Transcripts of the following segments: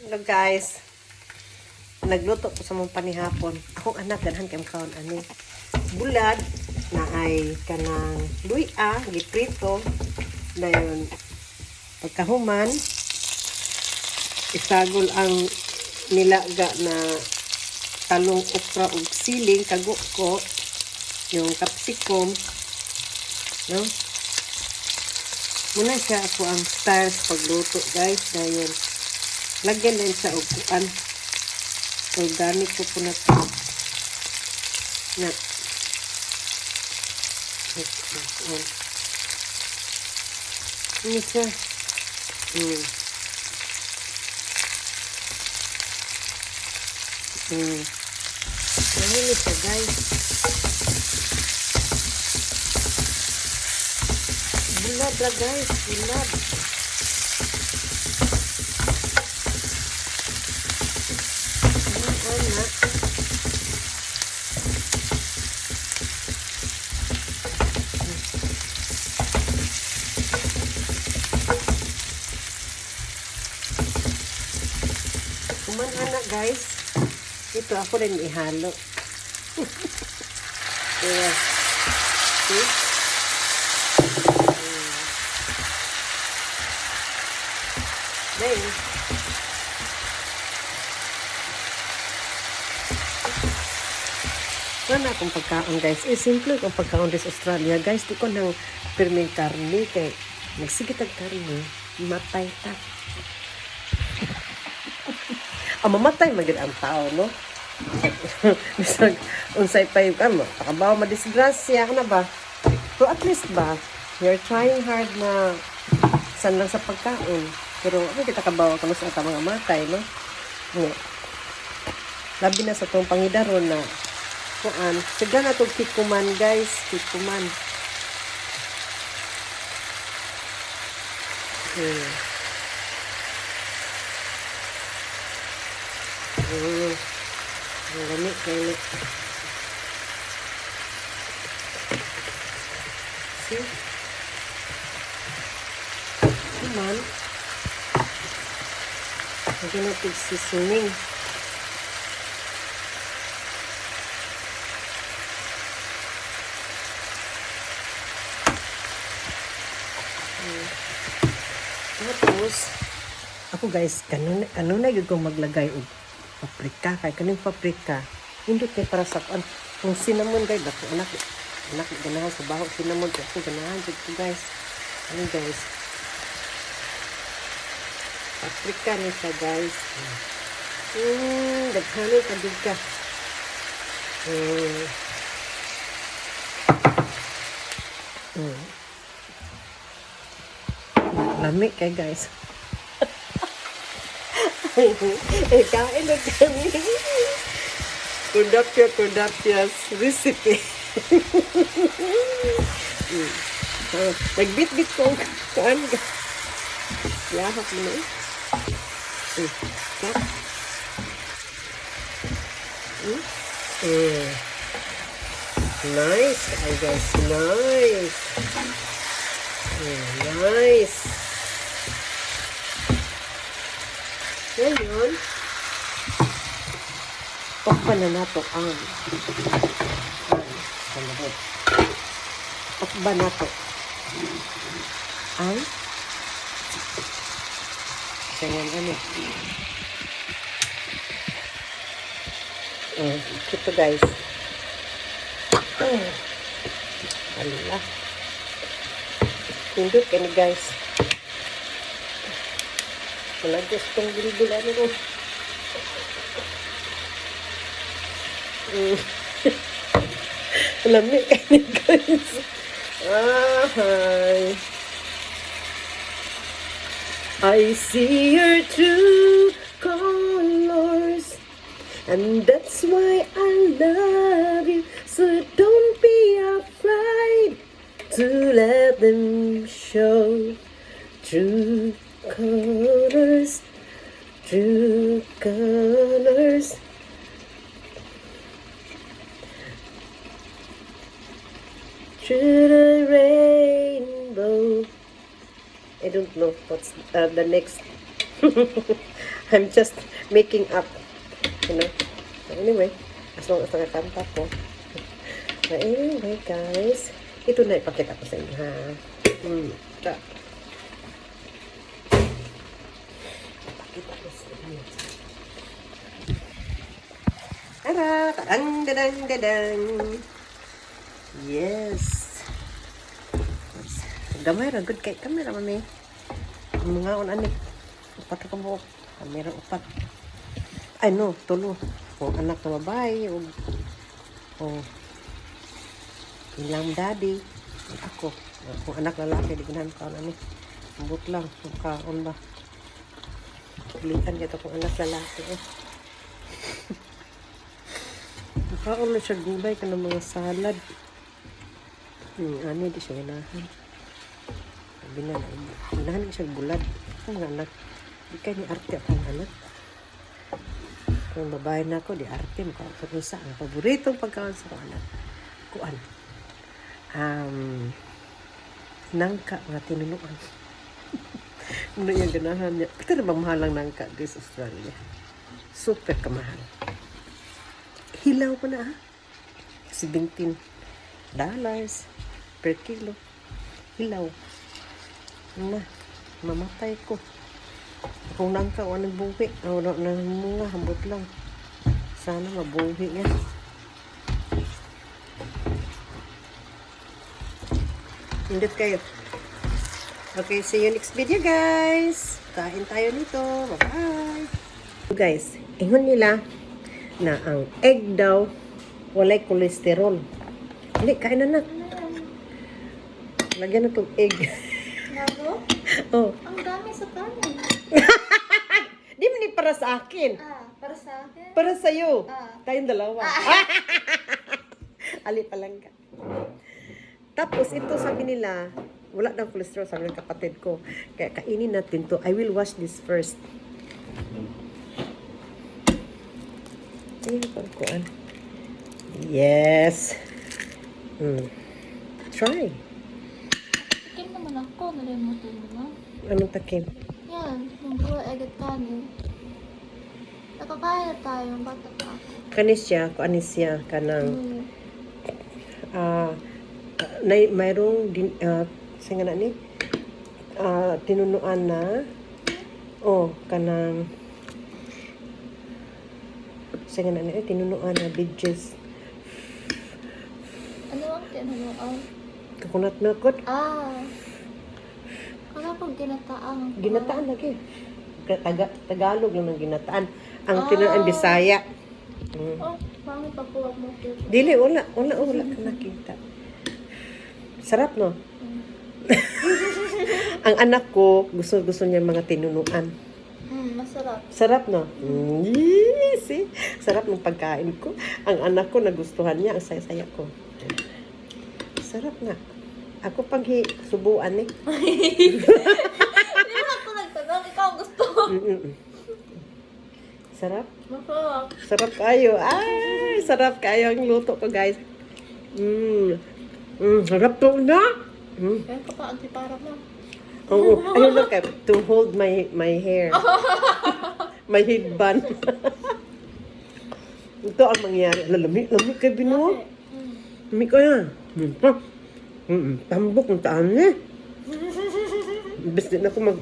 Hello guys. Nagluto ko sa mong panihapon. Akong anak ganahan kay kaon ani. Bulad na ay kanang luya, giprito. Dayon pagkahuman isagol ang nilaga na talong okra ug siling kaguko, yung capsicum, no? Muna siya ako ang style sa pagluto guys. Dayon lagyan din sa upuan. Organic ko po na ito. Na. Ini siya. Ini siya guys. Bulad lah guys. Bulad. Anak. Kuman anak guys. Ito ako rin ihalo. Yeah. See? Then, wala akong pagkaon guys. Simple akong pagkaon sa Australia guys. Di ko nang pirming karne kay nagsigit ang karne, matay ta. Mamatay magid ang tao, no? Bisag unsay pay ka mo, takabaw madisgrasya na ba? So at least ba, you're trying hard na san lang sa pagkaon. Pero ano kita kabaw kamo sa mga matay, no? Labi na sa tong pangidaron na kuan, siga na tong kikuman guys, kikuman. Ang lamig kayo. See? Kuman. Lagyan natin seasoning. Tapos, ako guys, kanun na yun kong maglagay og paprika. Kaya kaning paprika, hindi kayo para sa kung cinnamon guys, ako anak ganahan sa baho, cinnamon, ako ganahan dito guys. Ano guys? Paprika niya siya guys. Daghanay ka din ka. Lamig kay guys. Kain na kami. Kudapya's recipe. Nagbit-bit ko kaan. Lahap mo na. Nice. Ay guys, nice. Nice. Ngayon, pakpan na nato ang pakpan na to ang ganyan ano. Ito guys. Alala. Tindot ka ni guys. Wala gustong bilbilan ko. Lamig ka ni guys. Hi. I see your true colors, and that's why I love you. So don't be afraid to let them show. True colors, true colors. Through the rainbow. I don't know what's the next. I'm just making up. You know? So anyway, as long as nakakanta ko. So anyway, guys, ito na ipakita ko sa inyo, ha? Ipakita ko sa inyo. Tara! Tadang, dadang, dadang! Yes! Gamay ra, good kay kamera, mami. Mga unanik. Upat ka mo. Kamera, upat. Ay, no, tulo. Kung anak na babae, o ilang daddy, ako. Kung anak lalaki, di ganahan ka na ni. Ambot lang, kaon ba. Pilitan ka ito kung anak lalaki. Kaon na siya gulay ka ng mga salad. Ano, di siya ganahan. Sabi na, ganahan siya bulad. Ang mga anak, di kayo ni arte akong anak. Kung babae na ako, di arte mo ka. Sa ang paboritong pagkaon sa anak. Kuan. Nangka, mga tinunuan. Ano yung ganahan niya. Ito na bang mahal ang nangka, guys, Australia? Super kamahal. Hilaw pa na, ha? $17 per kilo. Hilaw. Na, mamatay ko. Kung nangka, o nagbuhi. O mga hambot lang. Sana mabuhi niya. Hindot kayo. Okay, see you next video, guys. Kain tayo nito. Bye-bye. Guys, ingon nila na ang egg daw walay kolesterol. Hindi, kain na. Lagyan na itong egg. Nago? Oh. Ang dami sa kanin. Di mo ni para sa akin. Para sa akin? Para sa'yo. Tayong dalawa. Ali pa lang ka. Tapos, ito sabi nila, wala daw cholesterol, sabi ng kapatid ko. Kaya kainin natin to. I will wash this first. Pagkuan. Yes. Try. Takim naman ako. Nalimutin mo na. Anong takim? Yan. Yung buwa agad kanin. Nakakaya tayo. Bata pa ako. Kanisya, kuanisya, kanang mayroong din, singa na ni, tinunuan na, kanang, singa na ni, tinunuan na, bidges. Ano ang tinunuan? Coconut milk. Kala ko ginataang. Ginataan lagi. Tagalog lang ng ginataan. Ang tinunuan, Bisaya. Pangit pa po mo. Dili, wala ka nakita. Sarap, no? Ang anak ko, gusto niya mga tinunuan. Masarap. Sarap, no? See? Sarap ng pagkain ko. Ang anak ko, nagustuhan niya. Ang saya-saya ko. Sarap nga. Ako pang subuan eh. Hindi mo ako nagtagal. Ikaw ang gusto. Sarap? Masarap. Sarap kayo. Ay, sarap kayo ang luto ko, guys. Sarap to na. Kaya ka pa, antipara mo. Oo. Ayun lang kayo. To hold my hair. My headband. Ito ang mangyari. Lamig kayo binuo. Lamig ko yan. Tambok ang taan niya. Ibig din ako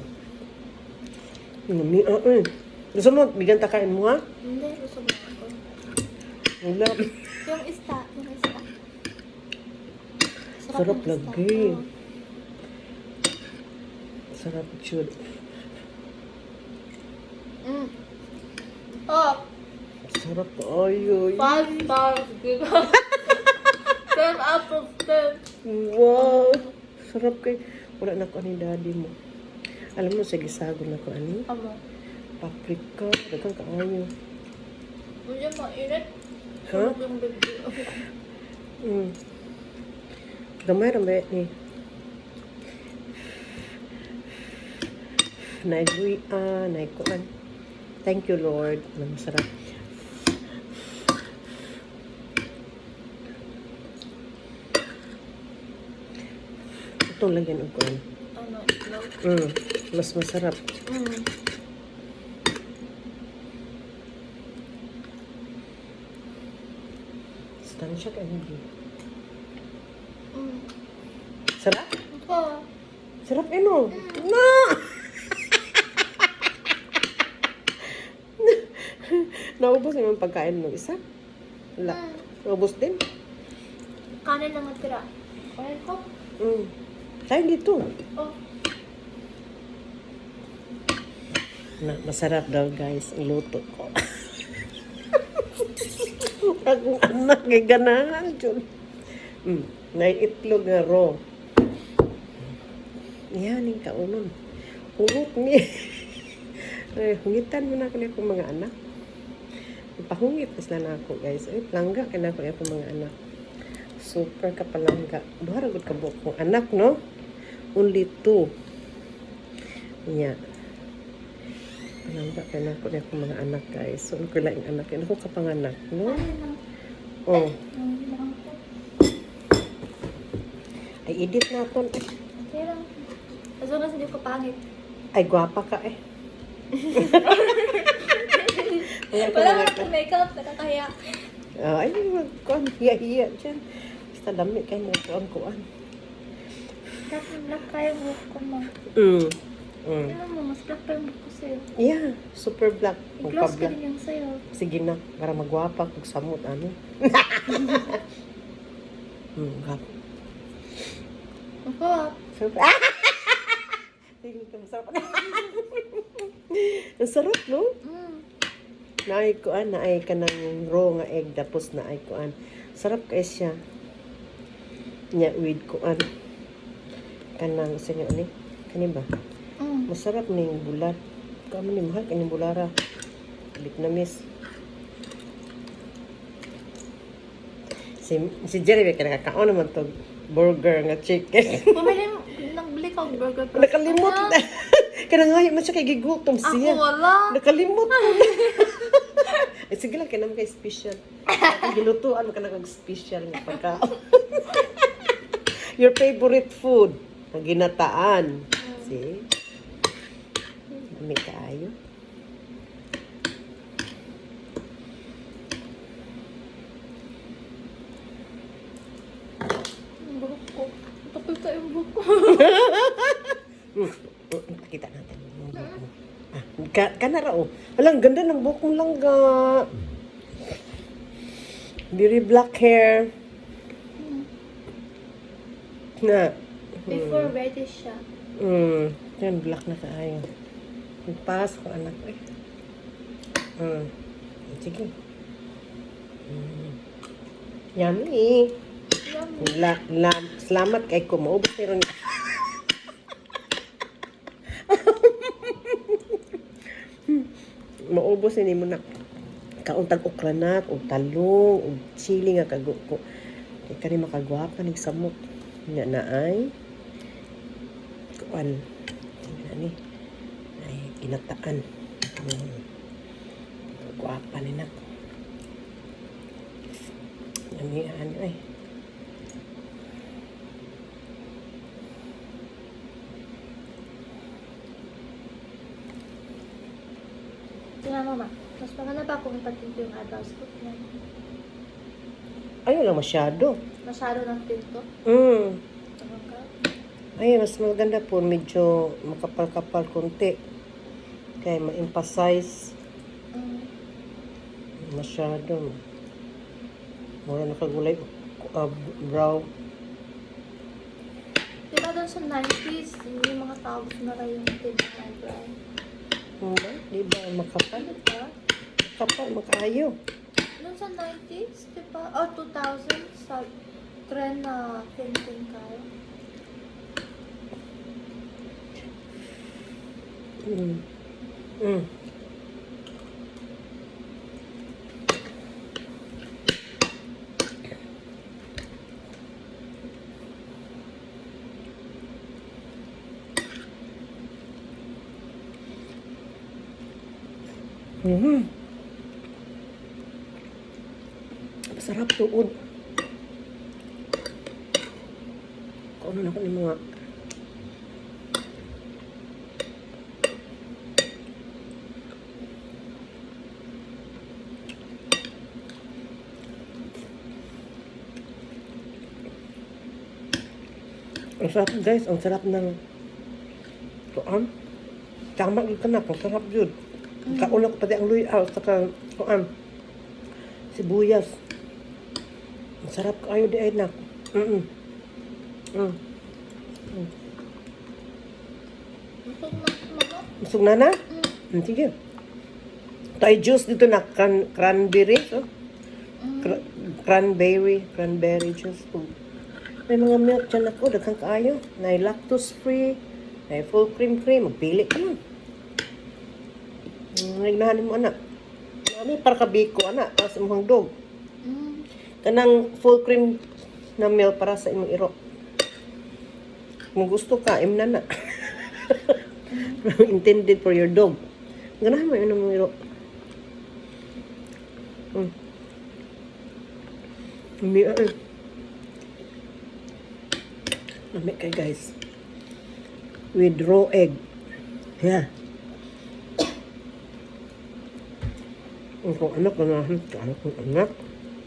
lamig ako eh. Gusto mo, bigyan takain mo, ha? Hindi, gusto mo ako. Wala. Yung ista. Sarap yung ista. lagi. Sarap chud. Sarap ayoy. 5 stars. 10 out of 10. Wow. Sarap kay. Wala na ko ani daddy mo. Alam mo, sige sago na ko ani. Amo. Paprika. Dagang kaayo. Hindi mainit. Ha? Yung bigyo. Gamay ramay ni. Naigui, naikuan. Thank you, Lord. Masarap. Itong lagyan ng kuan. Ano, itlog? Mas masarap. Masustansya ka hindi. Mm. Sarap? Ito. Sarap ino. No! Naubos naman pagkain ng isa? Wala. Naubos din? Kanin lang natira. Okay ko? Tayo dito. Oh. Masarap daw guys, ang luto ko. Akong anak, ganahan dyan. Naiitlog nga raw. Yan, yung kaunon. Hungot niya. Ay, hungitan mo na ako niya mga anak. Ipahungit na ako guys. Ay, langga ka na ako niya mga anak. Super ka palangga. Duharagod ka buok kong anak, no? Only 2. Yeah. Palangga ka na ako niya mga anak guys. So, ko lang yung anak. Yan ako kapanganak, no? Kanin lang. Oh. Kanin lang ito. Ay, edit na ito. Okay lang. As long as hindi ko pangit. Ay, gwapa ka eh. Wala ka ng makeup. Nakakahiya. Ay, kuan, hiya-hiya dyan. Basta dami kayo mo kuan. Black kayo buhok ko mo. Ano mo, mas black pa yung buhok ko sa'yo. Yeah, super black. I-gloss ka Magpa-black. din yung sa'yo. Sige na, para magwapa kung samot, ano? Gwapa. Ako, Super. Tingin ka, masarap. Ang sarap, no? Naay kuan, naay ka ng raw nga egg, tapos naay kuan. Sarap kaya siya. Nya, with kuan. Kanang, sa nga, ano? Kani ba? Masarap na yung bulat. Kamo ni mahal kaning bulara. Vietnamese. Si Jerry ka nakakaon naman to burger nga chicken. Bumili nagbili ka og burger. Nakalimot na. Kaya nga man siya kay gigutom siya. Ako wala. Nakalimot ko. Ay, sige lang, kaya naman kay special. Gilutuan ka na kag special nga pagkaon. Your favorite food. Ang ginataan. See? Dami tayo. Ang buhok ko. Tapos ka yung buhok ko. Kita natin. Kanara oh. Walang ganda ng buhok mong langga. Very black hair. Na. Before reddish siya. Yan, black na tayo. Magpas ko anak eh. Sige. Yummy. Salamat kay ko. Maubos pero ni. Maubos ni mo na. Kauntag okranat, o talong, o chili nga kago ko. Kaya ka rin makagwapa ng samot. Nga na ay. Kuan. Ano ay ginataan. Gwapa ni nak. Ano ay. Tingnan mo ma. Mas maganda pa kung ipatinto yung eyebrows ko. Tingnan mo. Ayaw lang masyado. Masyado ng tinto. Tawag ka. Ay, mas maganda po. Medyo makapal-kapal konti. Kaya ma-emphasize. Masyado. Mura nakagulay. Brow. Diba doon sa 90s, yung mga tao gusto na kayo yung tinto ng eyebrow. Di ba makapal? Diba? Kapal, makayo. Noon sa 90s, diba? O 2000s, sa trend na tinting kayo. Masarap tuod. Kung ano na ko ni mga Ang sarap guys, ang sarap ng kuan. Tama gyud kana, ang sarap jud. Kauna ko pati ang luyaw saka kuan. Sibuyas. Ang sarap kayo di ay nak. Busog na mama. Busog na na? Sige. Tayo juice dito na cranberry. So. Cranberry juice. May mga milk dyan ako, daghang kaayo. Na lactose free, na full cream. Magpili ka yun. Nagnahanin mo, anak. Ano para kabiko, anak, para sa imong dog. Kanang full cream na milk para sa imong iro. Kung gusto ka, na na. Intended for your dog. Ganahan mo yun ang mong iro. Lamig kayo guys. With raw egg. Yeah. Kung anak, ganahan ka. Kung anak.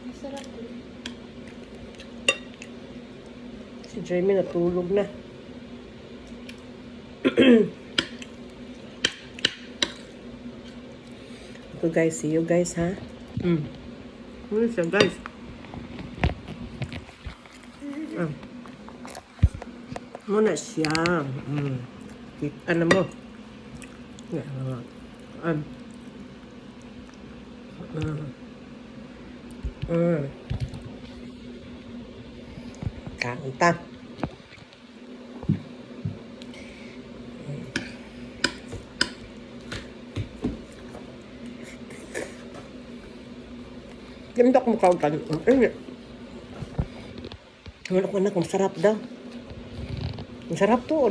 Masarap eh. Si Jamie natulog na. Ito guys, see you guys ha. Ano siya guys? Muna siya. Ano mo? Kanta. Ganda kong kautan. Wala ko na kung sarap daw. Ang sarap to.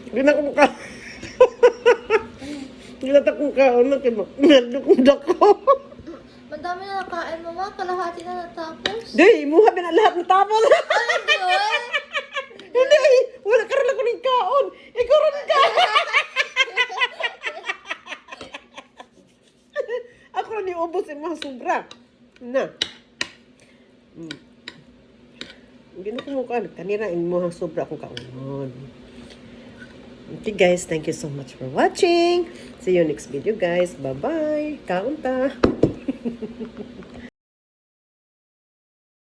Hindi na ko mukha. Hindi na akong kaon na kayo. Nadukod ako. Madami na nakain mama, kalahati na natapos. Di, imuha na lahat ng tapon. Ano yun? Hindi, wala ka rin ako ng kaon. Ikaw rin ka. Ako rin yung ubos yung mga sobra. Na. Hindi na kumukha. Kanina, yung mga sobra akong kaunon. Okay guys, thank you so much for watching. See you next video guys. Bye-bye. Kaunta.